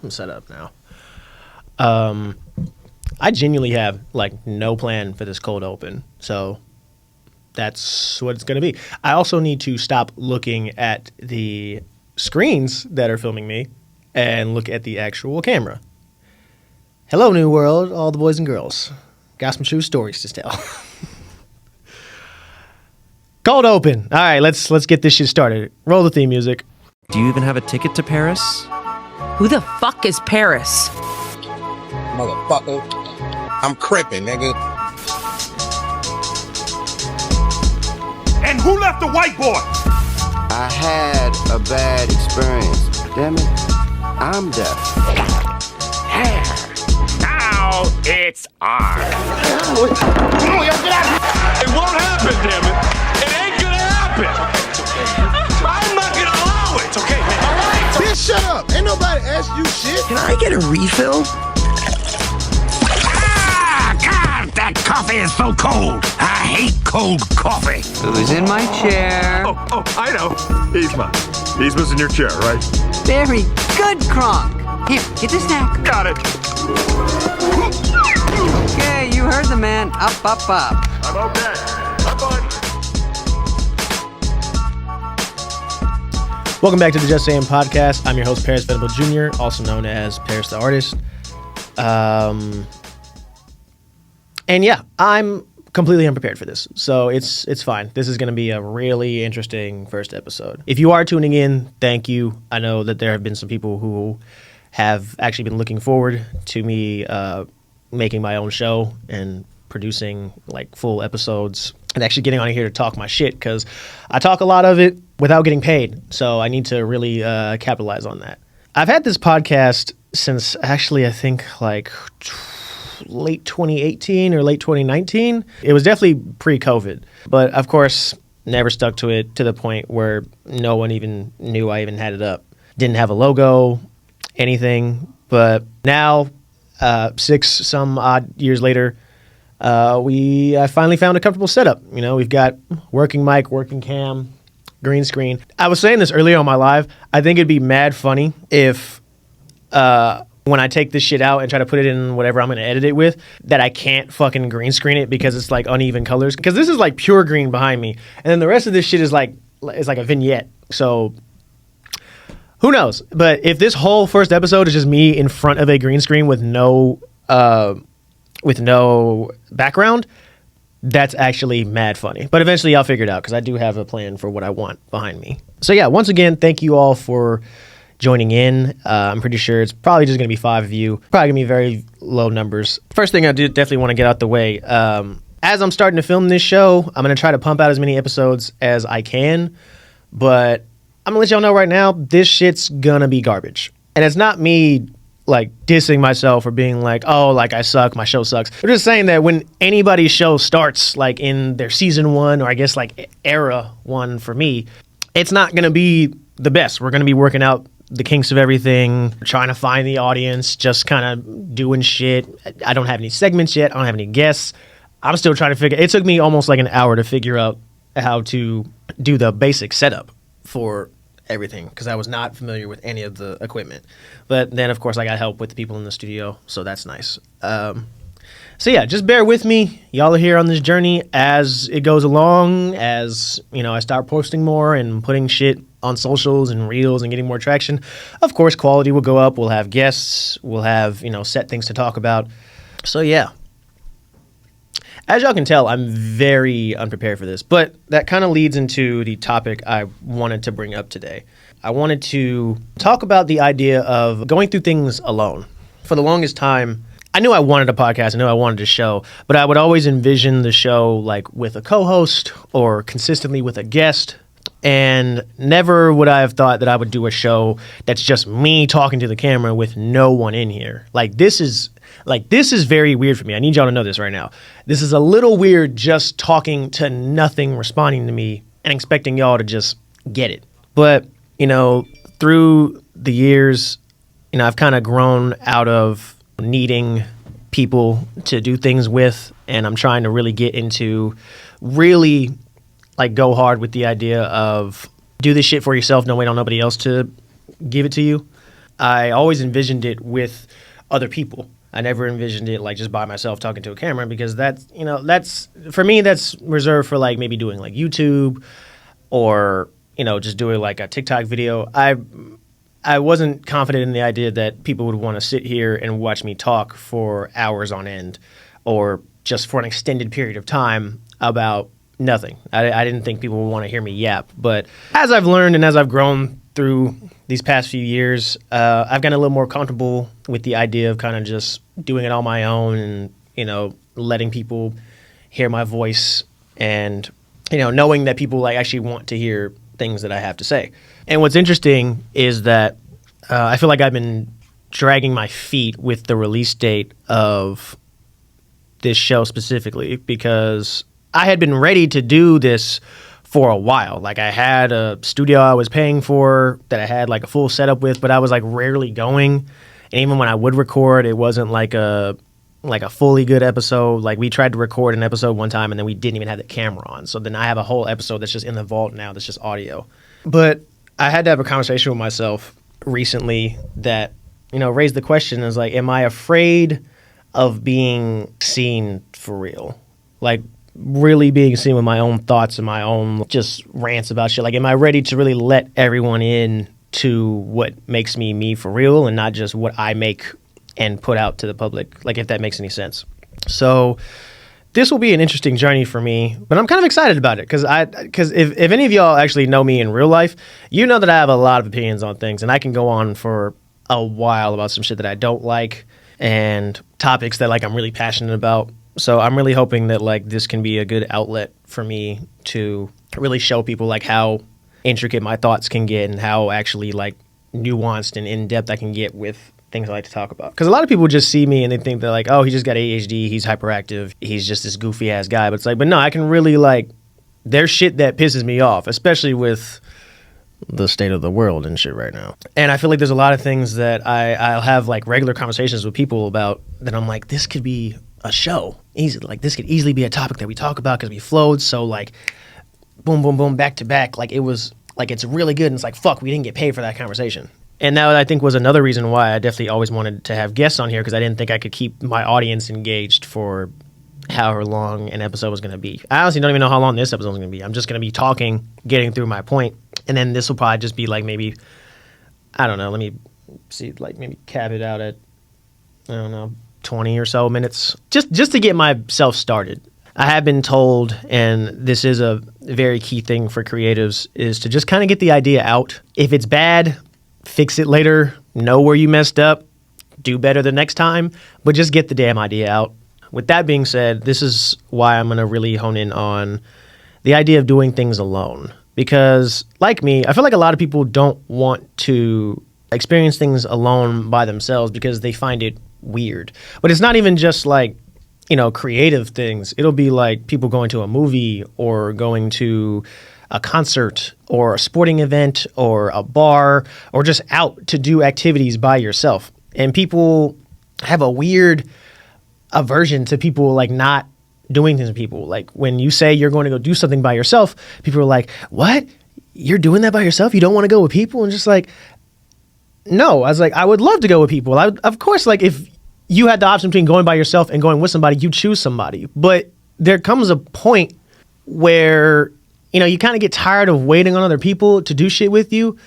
set up now. I genuinely have like no plan for this cold open, so that's what it's going to be. I also need to stop looking at the screens that are filming me and look at the actual camera. Hello, New World, all the boys and girls. Got some true stories to tell. Cold open. All right, let's get this shit started. Roll the theme music. Do you even have a ticket to Paris? Who the fuck is Paris? Motherfucker. I'm crippin', nigga. And who left the whiteboard? I had a bad experience. Damn it, I'm deaf. Now it's on. It won't happen, damn it. It ain't gonna happen. I'm not gonna allow it. It's okay, man. All right. Bitch, shut up. Ain't nobody asked you shit. Can I get a refill? God, that coffee is so cold. I hate cold coffee. Who's in my chair? Oh, I know. Yzma. Yzma's in your chair, right? Very good, Kronk. Here, get the snack. Got it. Okay, you heard the man. Up, up, up. I'm okay. Bye-bye. Welcome back to the Just Saying podcast. I'm your host, Paris Venable Jr., also known as Paris the Artist. And yeah, I'm completely unprepared for this, so it's fine. This is going to be a really interesting first episode. If you are tuning in, thank you. I know that there have been some people who have actually been looking forward to me making my own show and producing like full episodes and actually getting on here to talk my shit, because I talk a lot of it without getting paid, so I need to really capitalize on that. I've had this podcast since actually I think like late 2018 or late 2019. It was definitely pre-COVID, but of course never stuck to it to the point where no one even knew I even had it up. Didn't have a logo, anything, but now 6 some odd years later, I finally found a comfortable setup. You know, we've got working mic, working cam, green screen. I was saying this earlier on my live. I think it'd be mad funny if when I take this shit out and try to put it in whatever I'm going to edit it with, that I can't fucking green screen it because it's like uneven colors. Because this is like pure green behind me, and then the rest of this shit is like a vignette. So who knows? But if this whole first episode is just me in front of a green screen with no background, that's actually mad funny. But eventually I'll figure it out, because I do have a plan for what I want behind me. So yeah, once again, thank you all for joining in. I'm pretty sure it's probably just going to be 5 of you. Probably going to be very low numbers. First thing I do definitely want to get out the way. As I'm starting to film this show, I'm going to try to pump out as many episodes as I can. But I'm going to let y'all know right now, this shit's going to be garbage. And it's not me like dissing myself or being like, oh, like I suck, my show sucks. I'm just saying that when anybody's show starts like in their season 1, or I guess like era 1 for me, it's not going to be the best. We're going to be working out the kinks of everything, trying to find the audience, just kind of doing shit. I don't have any segments yet. I don't have any guests. I'm still trying to figure. It took me almost like an hour to figure out how to do the basic setup for everything, because I was not familiar with any of the equipment. But then, of course, I got help with the people in the studio, so that's nice. So yeah, just bear with me. Y'all are here on this journey as it goes along, as you know, I start posting more and putting shit on socials and reels and getting more traction. Of course, quality will go up. We'll have guests. We'll have, set things to talk about. So yeah. As y'all can tell, I'm very unprepared for this, but that kind of leads into the topic I wanted to bring up today. I wanted to talk about the idea of going through things alone. For the longest time, I knew I wanted a podcast, I knew I wanted a show, but I would always envision the show like with a co-host or consistently with a guest, and never would I have thought that I would do a show that's just me talking to the camera with no one in here. This is very weird for me. I need y'all to know this right now. This is a little weird, just talking to nothing, responding to me, and expecting y'all to just get it. But, through the years, I've kind of grown out of needing people to do things with, and I'm trying to really get into really go hard with the idea of do this shit for yourself, don't wait on nobody else to give it to you. I always envisioned it with other people. I never envisioned it like just by myself talking to a camera, because that's for me, that's reserved for like maybe doing like YouTube or, just doing like a TikTok video. I wasn't confident in the idea that people would want to sit here and watch me talk for hours on end or just for an extended period of time about nothing. I didn't think people would want to hear me yap. But as I've learned and as I've grown through these past few years, I've gotten a little more comfortable with the idea of kind of just doing it on my own and, letting people hear my voice and, knowing that people like actually want to hear things that I have to say. And what's interesting is that I feel like I've been dragging my feet with the release date of this show specifically, because I had been ready to do this for a while. Like, I had a studio I was paying for that I had like a full setup with, but I was like rarely going. And even when I would record, it wasn't like a fully good episode. Like, we tried to record an episode one time and then we didn't even have the camera on. So then I have a whole episode that's just in the vault now that's just audio. But I had to have a conversation with myself recently that, raised the question is like, am I afraid of being seen for real? Like, really being seen with my own thoughts and my own just rants about shit. Like, am I ready to really let everyone in to what makes me for real and not just what I make and put out to the public? Like, if that makes any sense. So this will be an interesting journey for me, but I'm kind of excited about it because if any of y'all actually know me in real life, you know that I have a lot of opinions on things, and I can go on for a while about some shit that I don't like and topics that like I'm really passionate about. So I'm really hoping that like this can be a good outlet for me to really show people like how intricate my thoughts can get and how actually like nuanced and in-depth I can get with things I like to talk about. Because a lot of people just see me and they think they're like, oh, he just got ADHD, he's hyperactive, he's just this goofy ass guy. But it's like, but no, I can really like, there's shit that pisses me off, especially with the state of the world and shit right now. And I feel like there's a lot of things that I'll have like regular conversations with people about that I'm like, this could be a show. Easy, like this could easily be a topic that we talk about because we flowed so like boom, boom, boom, back to back. Like it was like, it's really good. And it's like, fuck, we didn't get paid for that conversation. And that I think was another reason why I definitely always wanted to have guests on here, because I didn't think I could keep my audience engaged for however long an episode was going to be. I honestly don't even know how long this episode is going to be. I'm just going to be talking, getting through my point, and then this will probably just be like maybe, I don't know, let me see, like maybe cap it out at, I don't know, 20 or so minutes, just to get myself started. I have been told, and this is a very key thing for creatives, is to just kind of get the idea out. If it's bad, fix it later, know where you messed up, do better the next time, but just get the damn idea out. With that being said, this is why I'm going to really hone in on the idea of doing things alone. Because, like me, I feel like a lot of people don't want to experience things alone by themselves because they find it weird. But it's not even just like, creative things. It'll be like people going to a movie or going to a concert or a sporting event or a bar or just out to do activities by yourself. And people have a weird aversion to people like not doing things with people. Like when you say you're going to go do something by yourself, people are like, what? You're doing that by yourself? You don't want to go with people? And just like, no. I was like, I would love to go with people. Of course, like if you had the option between going by yourself and going with somebody, you choose somebody. But there comes a point where you kind of get tired of waiting on other people to do shit with you,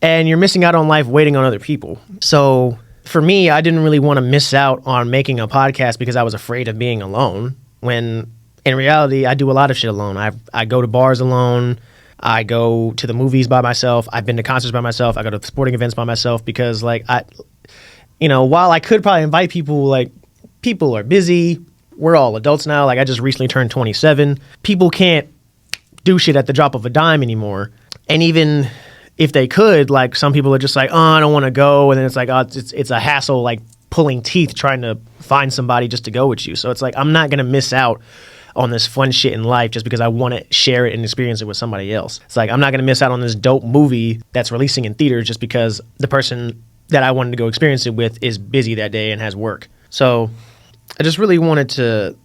and you're missing out on life waiting on other people. So for me, I didn't really want to miss out on making a podcast because I was afraid of being alone, when in reality, I do a lot of shit alone. I go to bars alone. I go to the movies by myself. I've been to concerts by myself. I go to sporting events by myself because like while I could probably invite people, like people are busy. We're all adults now. Like I just recently turned 27. People can't do shit at the drop of a dime anymore. And even if they could, like some people are just like, oh, I don't want to go. And then it's like, oh, it's a hassle, like pulling teeth trying to find somebody just to go with you. So it's like, I'm not going to miss out on this fun shit in life just because I want to share it and experience it with somebody else. It's like, I'm not going to miss out on this dope movie that's releasing in theaters just because the person that I wanted to go experience it with is busy that day and has work. So I just really wanted to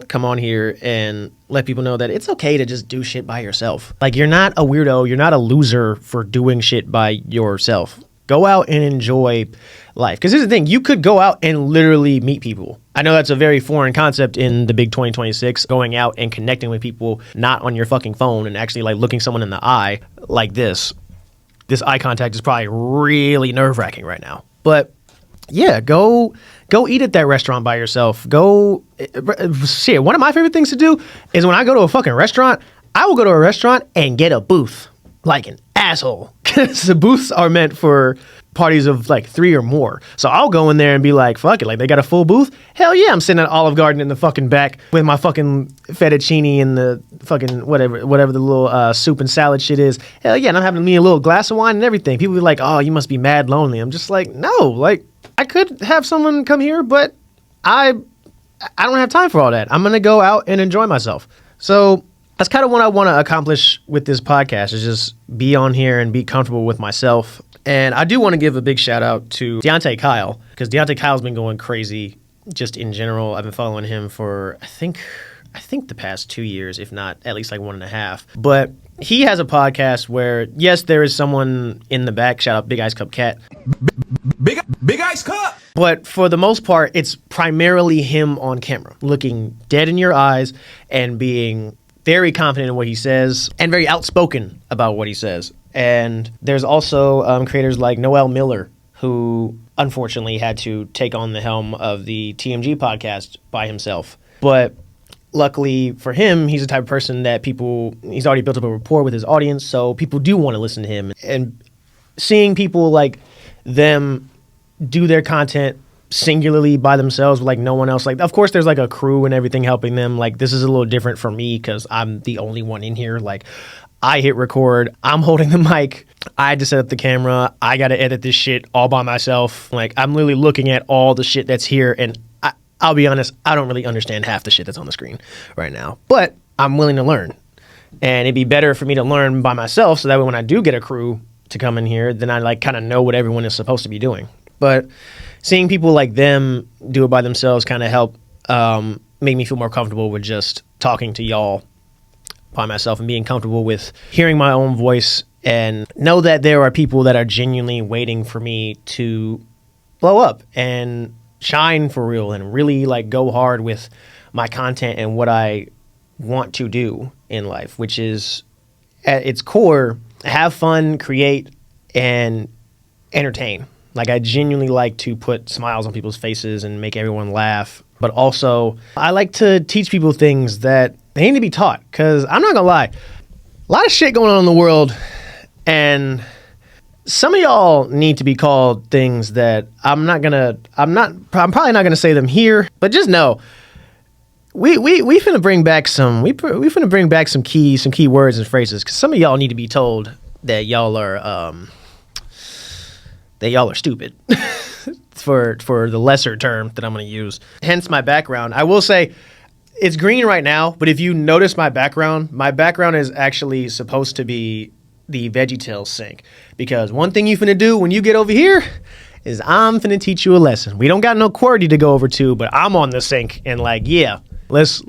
come on here and let people know that it's okay to just do shit by yourself. Like, you're not a weirdo. You're not a loser for doing shit by yourself. Go out and enjoy life. Because here's the thing, you could go out and literally meet people. I know that's a very foreign concept in the big 2026, going out and connecting with people, not on your fucking phone and actually like looking someone in the eye like this. This eye contact is probably really nerve-wracking right now. But yeah, go eat at that restaurant by yourself. Shit, one of my favorite things to do is when I go to a fucking restaurant, I will go to a restaurant and get a booth like an asshole. Because the booths are meant for parties of like 3 or more. So I'll go in there and be like, fuck it, like they got a full booth? Hell yeah, I'm sitting at Olive Garden in the fucking back with my fucking fettuccine and the fucking whatever the little soup and salad shit is. Hell yeah, and I'm having me a little glass of wine and everything. People be like, oh, you must be mad lonely. I'm just like, no, like I could have someone come here, but I don't have time for all that. I'm going to go out and enjoy myself. So that's kind of what I want to accomplish with this podcast, is just be on here and be comfortable with myself. And I do want to give a big shout out to Deontay Kyle, because Deontay Kyle's been going crazy just in general. I've been following him for, I think the past 2 years, if not at least like 1.5. But he has a podcast where, yes, there is someone in the back, shout out Big Ice Cup Cat. Big Ice Cup. But for the most part, it's primarily him on camera, looking dead in your eyes and being very confident in what he says and very outspoken about what he says. And there's also creators like Noel Miller, who unfortunately had to take on the helm of the TMG podcast by himself. But luckily for him, he's the type of person that he's already built up a rapport with his audience, so people do want to listen to him. And seeing people like them do their content singularly by themselves with like no one else, like of course there's like a crew and everything helping them. Like this is a little different for me because I'm the only one in here. Like I hit record, I'm holding the mic, I had to set up the camera, I gotta edit this shit all by myself. Like I'm literally looking at all the shit that's here, and I'll be honest, I don't really understand half the shit that's on the screen right now, but I'm willing to learn. And it'd be better for me to learn by myself, so that way when I do get a crew to come in here, then I like kind of know what everyone is supposed to be doing. But seeing people like them do it by themselves kind of help make me feel more comfortable with just talking to y'all by myself and being comfortable with hearing my own voice, and know that there are people that are genuinely waiting for me to blow up and shine for real and really like go hard with my content and what I want to do in life, which is at its core, have fun, create, and entertain. Like I genuinely like to put smiles on people's faces and make everyone laugh. But also, I like to teach people things that they need to be taught. Because I'm not going to lie, a lot of shit going on in the world. And some of y'all need to be called things that I'm probably not going to say them here. But just know, we finna bring back some, we finna bring back some key words and phrases. Because some of y'all need to be told that y'all are stupid for the lesser term that I'm going to use. Hence my background. I will say it's green right now, but if you notice my background is actually supposed to be the VeggieTales sink. Because one thing you finna do when you get over here is I'm finna teach you a lesson. We don't got no QWERTY to go over to, but I'm on the sink and like, yeah, let's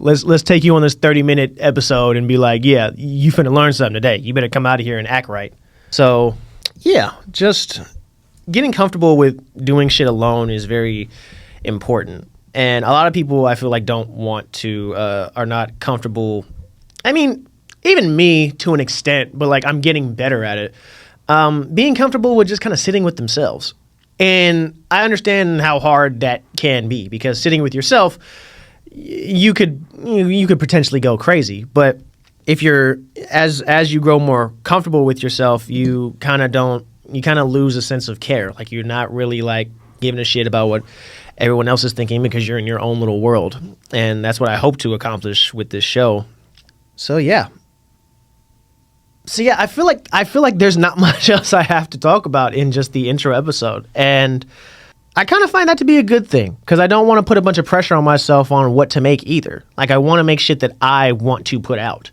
take you on this 30-minute episode and be like, yeah, you finna learn something today. You better come out of here and act right. So yeah, just getting comfortable with doing shit alone is very important. And a lot of people I feel like don't want to, are not comfortable. I mean, even me to an extent, but like I'm getting better at it. Being comfortable with just kind of sitting with themselves. And I understand how hard that can be, because sitting with yourself, you could potentially go crazy. But if you're, as you grow more comfortable with yourself, you kind of lose a sense of care. Like you're not really like giving a shit about what everyone else is thinking, because you're in your own little world. And that's what I hope to accomplish with this show. So yeah, I feel like there's not much else I have to talk about in just the intro episode. And I kind of find that to be a good thing, because I don't want to put a bunch of pressure on myself on what to make either. Like I want to make shit that I want to put out.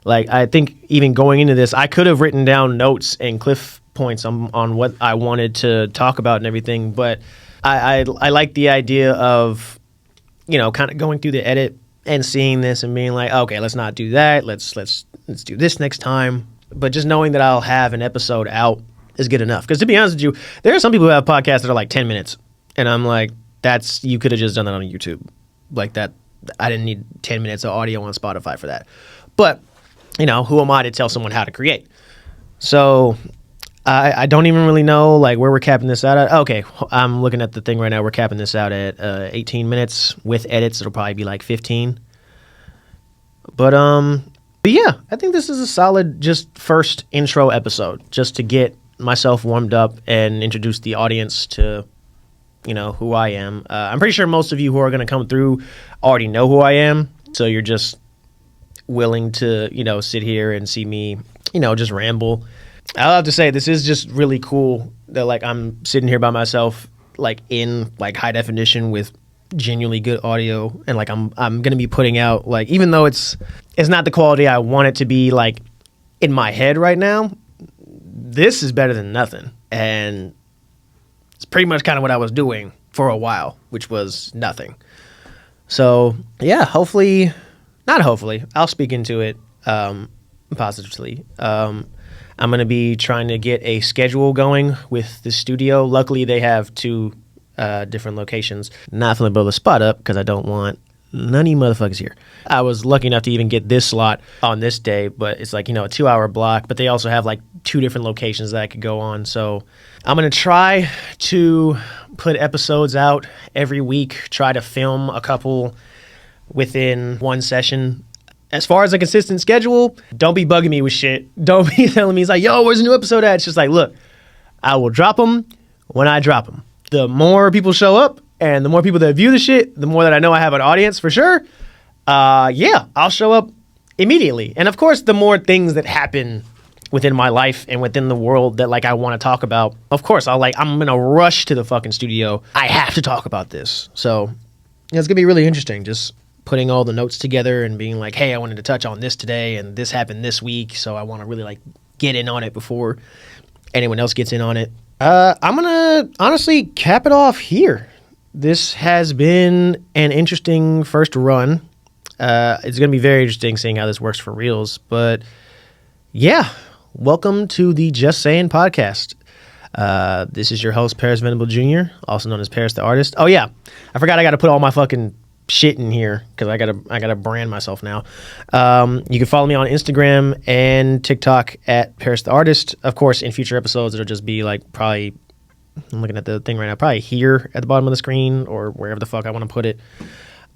Like I think even going into this, I could have written down notes and cliff points on what I wanted to talk about and everything, but I like the idea of, kind of going through the edit and seeing this and being like, okay, let's not do that. Let's do this next time. But just knowing that I'll have an episode out is good enough. Because to be honest with you, there are some people who have podcasts that are like 10 minutes. And I'm like, you could have just done that on YouTube. Like that, I didn't need 10 minutes of audio on Spotify for that. But, you know, who am I to tell someone how to create? So I don't even really know like where we're capping this out at. Okay, I'm looking at the thing right now. We're capping this out at 18 minutes with edits. It'll probably be like 15. But yeah, I think this is a solid just first intro episode just to get myself warmed up and introduce the audience to, you know, who I am. I'm pretty sure most of you who are going to come through already know who I am. So you're just willing to, you know, sit here and see me, you know, just ramble. I'll have to say this is just really cool that like I'm sitting here by myself, like in like high definition with genuinely good audio, and like I'm gonna be putting out like, even though it's not the quality I want it to be like in my head right now, this is better than nothing, and it's pretty much kind of what I was doing for a while, which was nothing. So yeah, I'll speak into it positively. I'm going to be trying to get a schedule going with the studio. Luckily, they have 2 different locations. Not going to blow the spot up because I don't want none of you motherfuckers here. I was lucky enough to even get this slot on this day, but it's like, you know, a 2-hour block. But they also have like 2 different locations that I could go on. So I'm going to try to put episodes out every week, try to film a couple within one session. As far as a consistent schedule, don't be bugging me with shit. Don't be telling me, it's like, yo, where's a new episode at? It's just like, look, I will drop them when I drop them. The more people show up and the more people that view the shit, the more that I know I have an audience for sure. Yeah, I'll show up immediately. And of course, the more things that happen within my life and within the world that like I want to talk about, of course, I'm going to rush to the fucking studio. I have to talk about this. So yeah, it's going to be really interesting. Just putting all the notes together and being like, hey, I wanted to touch on this today and this happened this week, so I want to really like get in on it before anyone else gets in on it. I'm gonna honestly cap it off here. This has been an interesting first run. It's gonna be very interesting seeing how this works for reals, but yeah, welcome to the Just Saying podcast. This is your host, Paris Venable Jr., also known as Paris the Artist. Oh yeah, I forgot I got to put all my fucking shit in here because I gotta brand myself now. You can follow me on Instagram and TikTok at Paris the Artist. Of course, in future episodes, it'll just be like probably, I'm looking at the thing right now, probably here at the bottom of the screen or wherever the fuck I want to put it.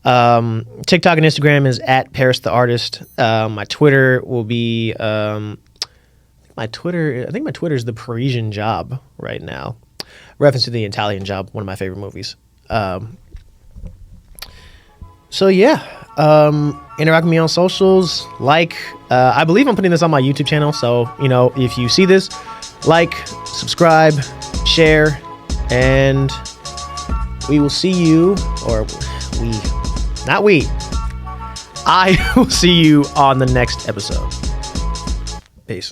TikTok and Instagram is at Paris the Artist. My Twitter will be I think my Twitter is the Parisian Job right now. Reference to the Italian Job, one of my favorite movies. So yeah, interact with me on socials. I believe I'm putting this on my YouTube channel. So, you know, if you see this, like, subscribe, share, and we will see you, I will see you on the next episode. Peace.